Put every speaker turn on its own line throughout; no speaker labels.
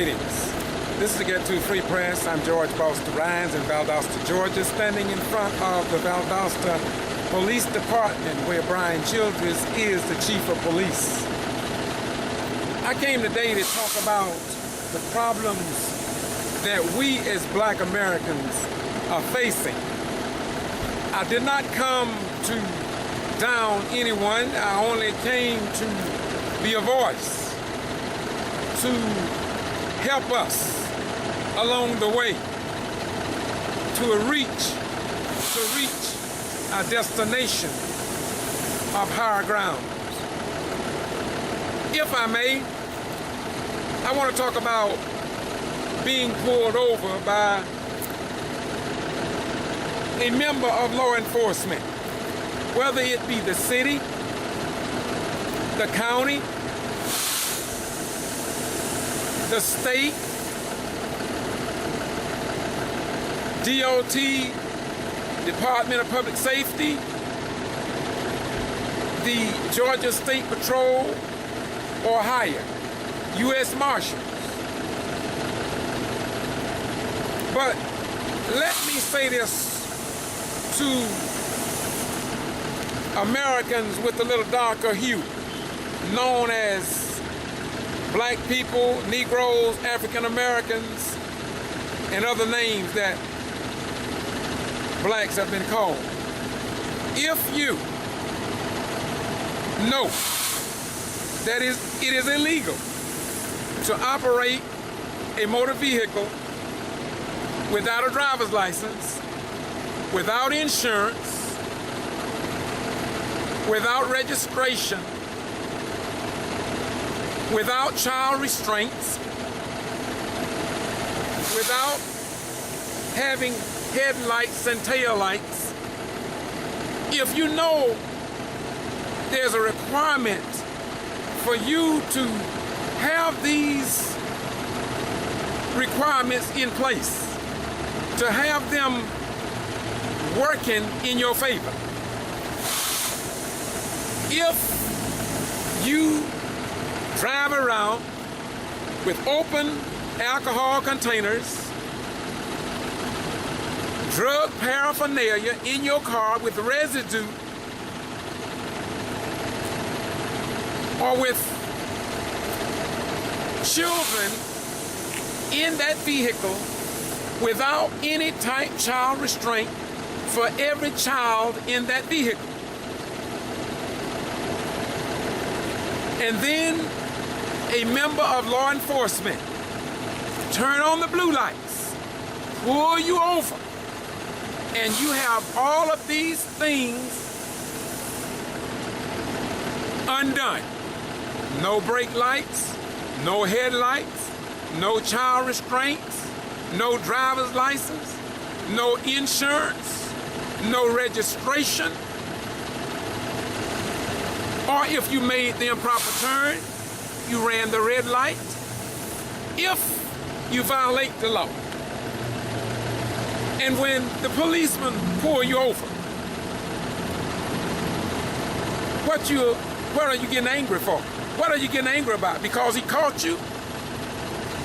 Greetings. This is the Get To Free Press. I'm George Foster Rhines in Valdosta, Georgia, standing in front of the Valdosta Police Department where Brian Childress is the Chief of Police. I came today to talk about the problems that we as Black Americans are facing. I did not come to down anyone. I only came to be a voice to help us along the way to reach our destination of higher ground. If I may, I want to talk about being pulled over by a member of law enforcement, whether it be the city, the county, the state, DOT, Department of Public Safety, the Georgia State Patrol, or higher, U.S. Marshals. But let me say this to Americans with a little darker hue, known as Black people, Negroes, African Americans, and other names that Blacks have been called. If you know that it is illegal to operate a motor vehicle without a driver's license, without insurance, without registration, without child restraints, without having headlights and taillights, if you know there's a requirement for you to have these requirements in place, to have them working in your favor. If you drive around with open alcohol containers, drug paraphernalia in your car with residue, or with children in that vehicle without any type child restraint for every child in that vehicle. And then a member of law enforcement turn on the blue lights, pull you over, and you have all of these things undone. No brake lights, no headlights, no child restraints, no driver's license, no insurance, no registration. Or if you made the improper turn, you ran the red light, if you violate the law. And when the policeman pull you over, what are you getting angry for? What are you getting angry about? Because he caught you?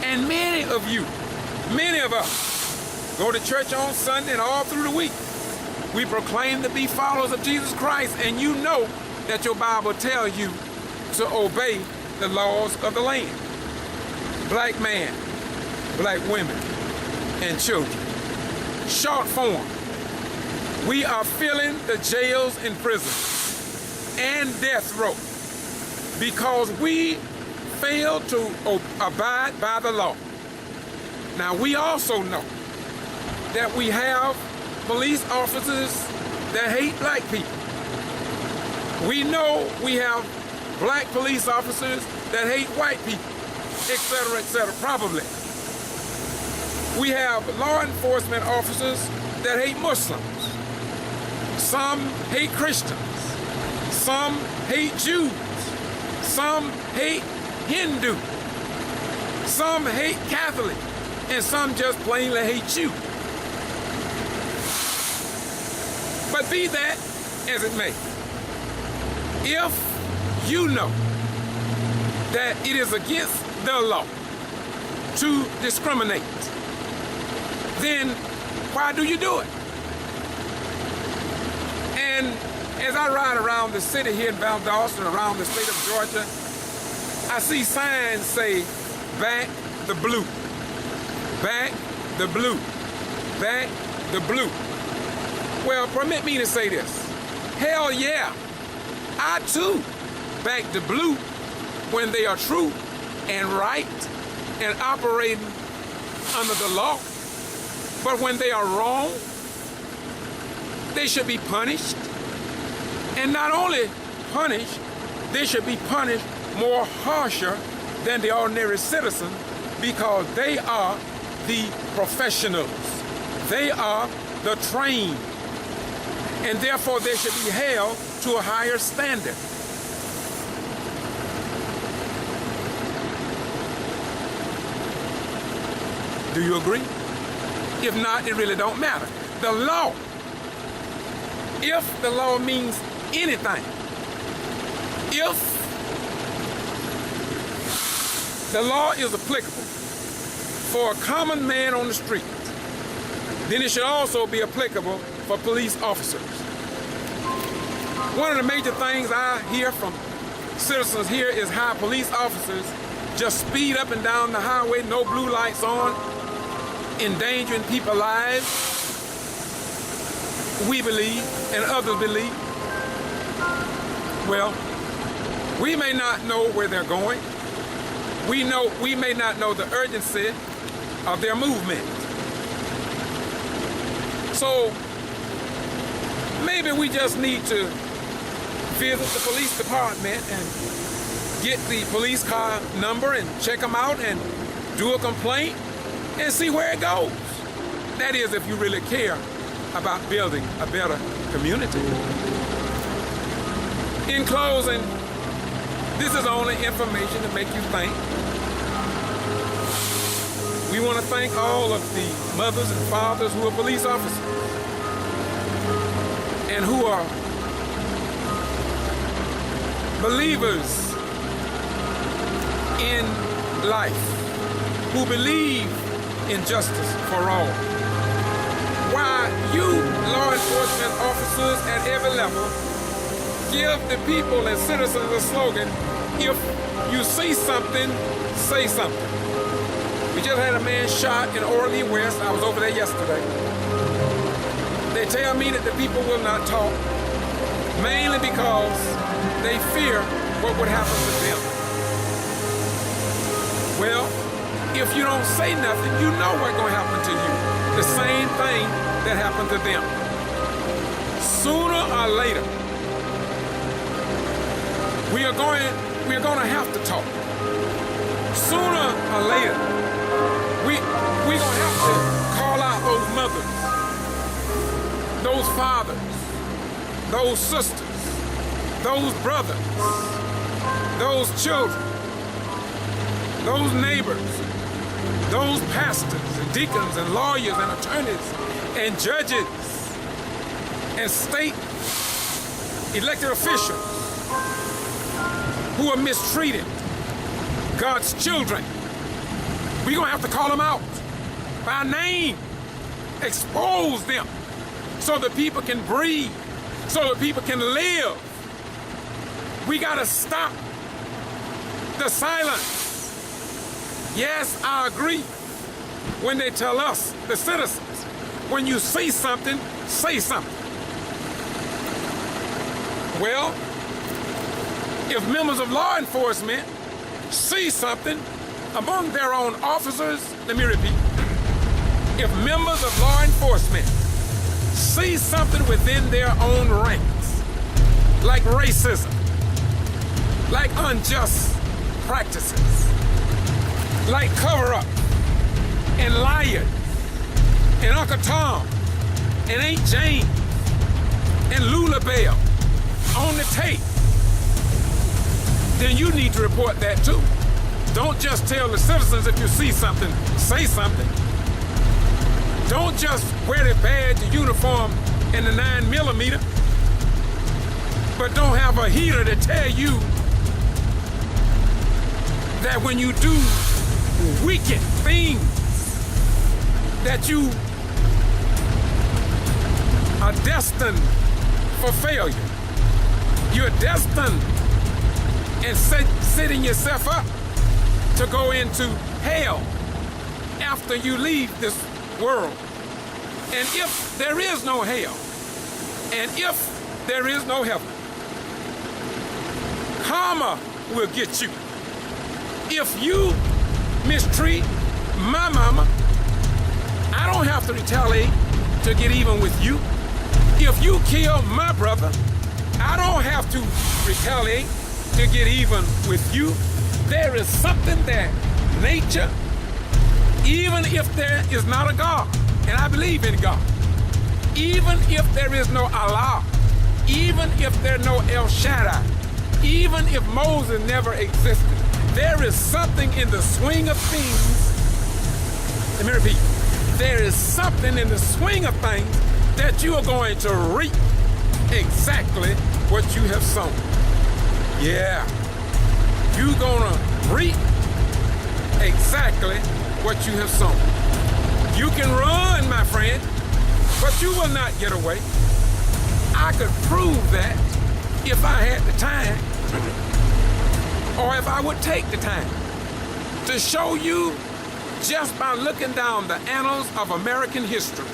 And many of us go to church on Sunday and all through the week. We proclaim to be followers of Jesus Christ, and you know that your Bible tells you to obey the laws of the land. Black man, Black women, and children. Short form, we are filling the jails and prisons and death row because we fail to abide by the law. Now, we also know that we have police officers that hate Black people. We know we have Black police officers that hate white people, etc., probably. We have law enforcement officers that hate Muslims. Some hate Christians. Some hate Jews. Some hate Hindu. Some hate Catholic. And some just plainly hate you. But be that as it may, if you know that it is against the law to discriminate, then why do you do it? And as I ride around the city here in Valdosta, around the state of Georgia, I see signs say, back the blue, back the blue, back the blue. Well, permit me to say this. Hell yeah, I too back the blue when they are true and right and operating under the law. But when they are wrong, they should be punished. And not only punished, they should be punished more harsher than the ordinary citizen, because they are the professionals. They are the trained. And therefore they should be held to a higher standard. Do you agree? If not, it really don't matter. The law, if the law means anything, if the law is applicable for a common man on the street, then it should also be applicable for police officers. One of the major things I hear from citizens here is how police officers just speed up and down the highway, no blue lights on, endangering people's lives. We believe, and others believe. Well, we may not know where they're going. We may not know the urgency of their movement. So maybe we just need to visit the police department and get the police car number and check them out and do a complaint and see where it goes. That is, if you really care about building a better community. In closing, this is only information to make you think. We want to thank all of the mothers and fathers who are police officers and who are believers in life, who believe in justice for all. While you, law enforcement officers at every level, give the people and citizens a slogan, if you see something, say something. We just had a man shot in Orleans West. I was over there yesterday. They tell me that the people will not talk, mainly because they fear what would happen to them. Well, if you don't say nothing, you know what's going to happen to you. The same thing that happened to them. Sooner or later, we're going to have to talk. Sooner or later, we're going to have to call out those mothers, those fathers, those sisters, those brothers, those children, those neighbors, those pastors and deacons and lawyers and attorneys and judges and state elected officials who are mistreating God's children. We're going to have to call them out by name, expose them so that people can breathe, so that people can live. We got to stop the silence. Yes, I agree when they tell us, the citizens, when you see something, say something. Well, if members of law enforcement see something among their own officers, let me repeat, if members of law enforcement see something within their own ranks, like racism, like unjust practices, like cover-up and liars and Uncle Tom and Aunt Jane and Lula Bell on the tape, then you need to report that too. Don't just tell the citizens if you see something, say something. Don't just wear the badge, the uniform, and the 9mm, but don't have a heater to tell you that when you do weaken things that you are destined for failure. You're destined and setting yourself up to go into hell after you leave this world. And if there is no hell, and if there is no heaven, karma will get you. If you mistreat my mama, I don't have to retaliate to get even with you. If you kill my brother, I don't have to retaliate to get even with you. There is something that nature, even if there is not a God, and I believe in God, even if there is no Allah, even if there is no El Shaddai, even if Moses never existed, there is something in the swing of things. Let me repeat. There is something in the swing of things that you are going to reap exactly what you have sown. Yeah. You're going to reap exactly what you have sown. You can run, my friend, but you will not get away. I could prove that if I had the time, or if I would take the time to show you just by looking down the annals of American history.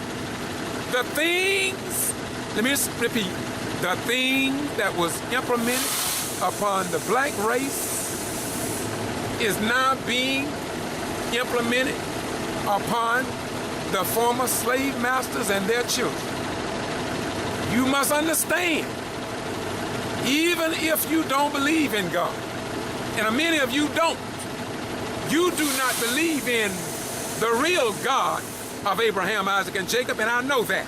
The things, let me repeat, the thing that was implemented upon the black race is now being implemented upon the former slave masters and their children. You must understand, even if you don't believe in God, and many of you don't, you do not believe in the real God of Abraham, Isaac, and Jacob, and I know that.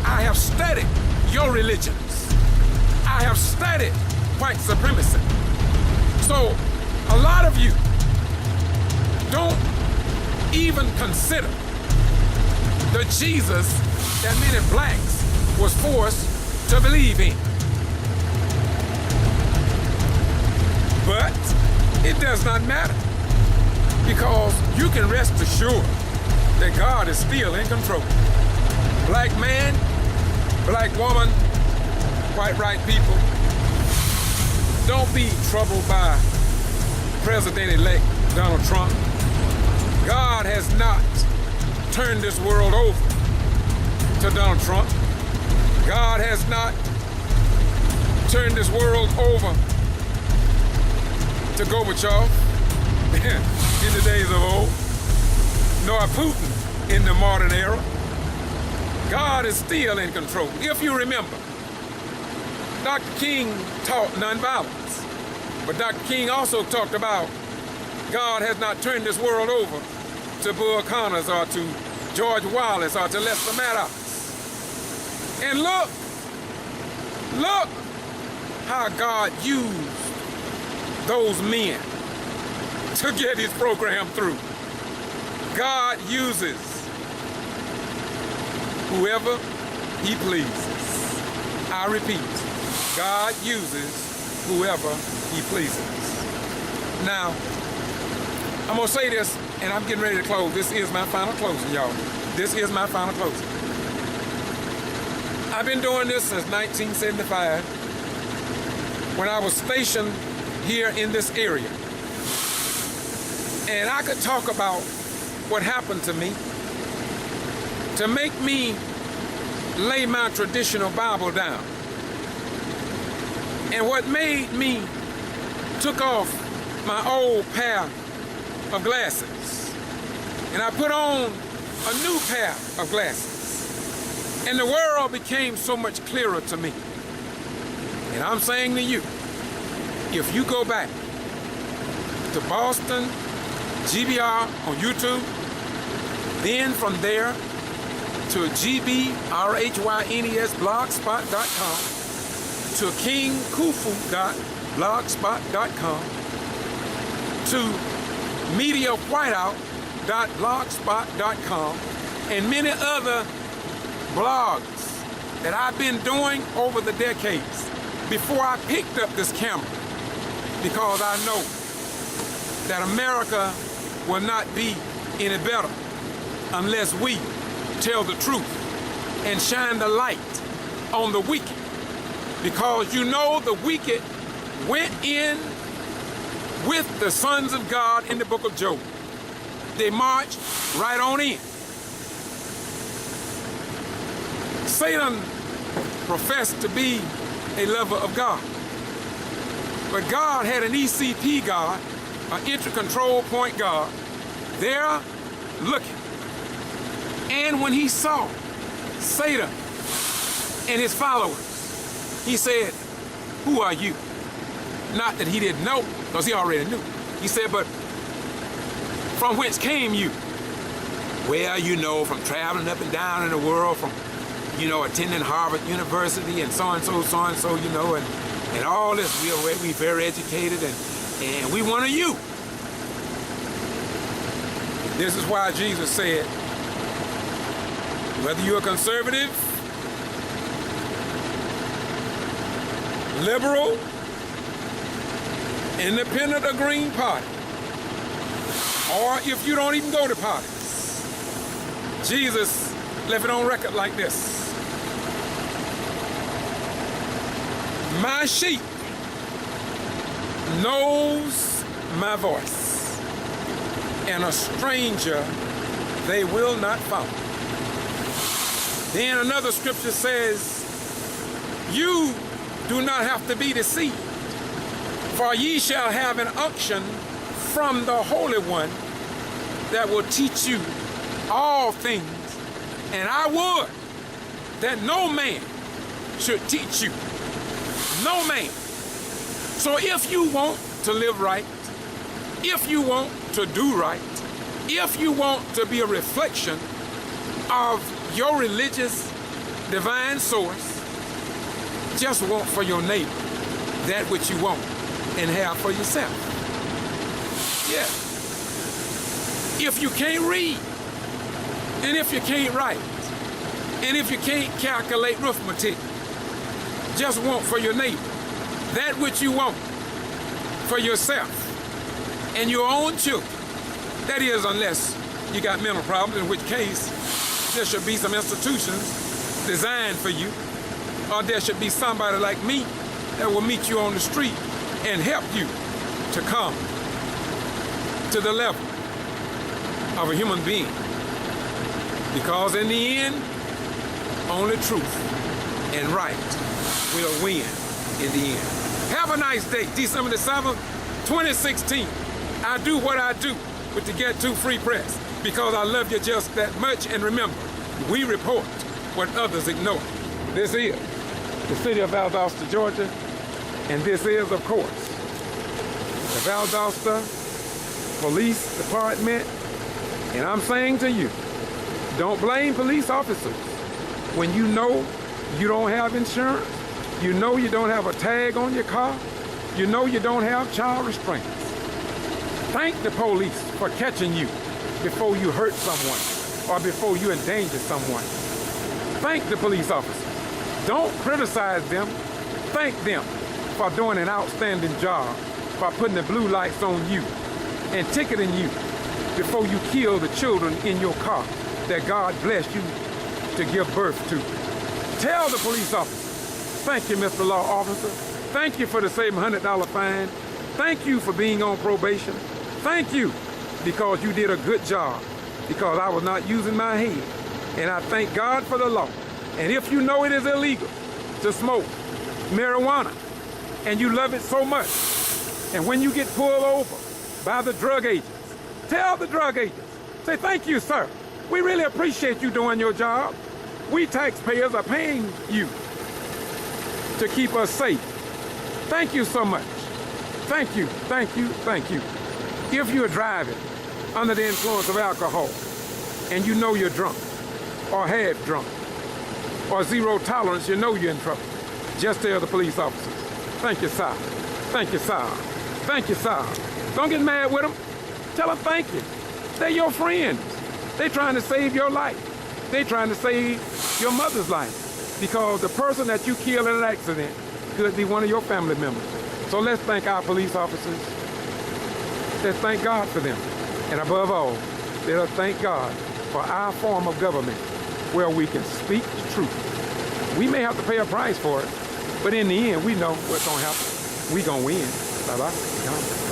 I have studied your religions. I have studied white supremacy. So a lot of you don't even consider the Jesus that many blacks was forced to believe in. But it does not matter, because you can rest assured that God is still in control. Black man, black woman, white people, don't be troubled by President-elect Donald Trump. God has not turned this world over to Donald Trump. God has not turned this world over to Gorbachev in the days of old, nor Putin in the modern era. God is still in control. If you remember, Dr. King taught nonviolence, but Dr. King also talked about God has not turned this world over to Bull Connors or to George Wallace or to Lester Maddox. And look how God used those men to get his program through. God uses whoever he pleases. I repeat, God uses whoever he pleases. Now, I'm gonna say this, and I'm getting ready to close. This is my final closing, y'all. This is my final closing. I've been doing this since 1975, when I was stationed here in this area. And I could talk about what happened to me to make me lay my traditional Bible down. And what made me took off my old pair of glasses, and I put on a new pair of glasses. And the world became so much clearer to me. And I'm saying to you, if you go back to Boston, G.B.R. on YouTube, then from there to G.B.R.H.Y.N.E.S. blogspot.com, to kingkufu.blogspot.com, to mediawhiteout.blogspot.com, and many other blogs that I've been doing over the decades before I picked up this camera, because I know that America will not be any better unless we tell the truth and shine the light on the wicked. Because you know the wicked went in with the sons of God in the book of Job. They marched right on in. Satan professed to be a lover of God. But God had an ECP God, an entry control point God, there looking. And when he saw Satan and his followers, he said, "Who are you?" Not that he didn't know, because he already knew. He said, "But from whence came you?" Well, you know, from traveling up and down in the world, from, you know, attending Harvard University and so and so, you know, and all this. We very educated, and we one of you. This is why Jesus said, whether you're a conservative, liberal, independent or Green Party, or if you don't even go to parties, Jesus left it on record like this: my sheep knows my voice, and a stranger they will not follow. Then another scripture says, you do not have to be deceived, for ye shall have an unction from the Holy One that will teach you all things, and I would that no man should teach you. No man. So if you want to live right, if you want to do right, if you want to be a reflection of your religious divine source, just want for your neighbor that which you want and have for yourself. Yeah. If you can't read, and if you can't write, and if you can't calculate arithmetic, just want for your neighbor that which you want for yourself and your own children. That is, unless you got mental problems, in which case there should be some institutions designed for you, or there should be somebody like me that will meet you on the street and help you to come to the level of a human being. Because in the end, only truth and right will win in the end. Have a nice day. December the 7th, 2016. I do what I do with the Get To Free Press because I love you just that much. And remember, we report what others ignore. This is the city of Valdosta, Georgia, and this is, of course, the Valdosta Police Department. And I'm saying to you, don't blame police officers when you know you don't have insurance, you know you don't have a tag on your car, you know you don't have child restraints. Thank the police for catching you before you hurt someone or before you endanger someone. Thank the police officers. Don't criticize them. Thank them for doing an outstanding job, for putting the blue lights on you and ticketing you before you kill the children in your car that God blessed you to give birth to. Tell the police officer, thank you, Mr. Law Officer. Thank you for the $700 fine. Thank you for being on probation. Thank you because you did a good job, because I was not using my head. And I thank God for the law. And if you know it is illegal to smoke marijuana and you love it so much, and when you get pulled over by the drug agents, tell the drug agents, say, thank you, sir. We really appreciate you doing your job. We taxpayers are paying you to keep us safe. Thank you so much. Thank you, thank you, thank you. If you're driving under the influence of alcohol and you know you're drunk or half drunk or zero tolerance, you know you're in trouble, just tell the police officers, thank you, sir. Thank you, sir. Thank you, sir. Don't get mad with them. Tell them thank you. They're your friends. They're trying to save your life. They're trying to save your mother's life, because the person that you kill in an accident could be one of your family members. So let's thank our police officers. Let's thank God for them. And above all, Let us thank God for our form of government where we can speak the truth. We may have to pay a price for it, but in the end, we know what's going to happen. We're going to win. Bye-bye.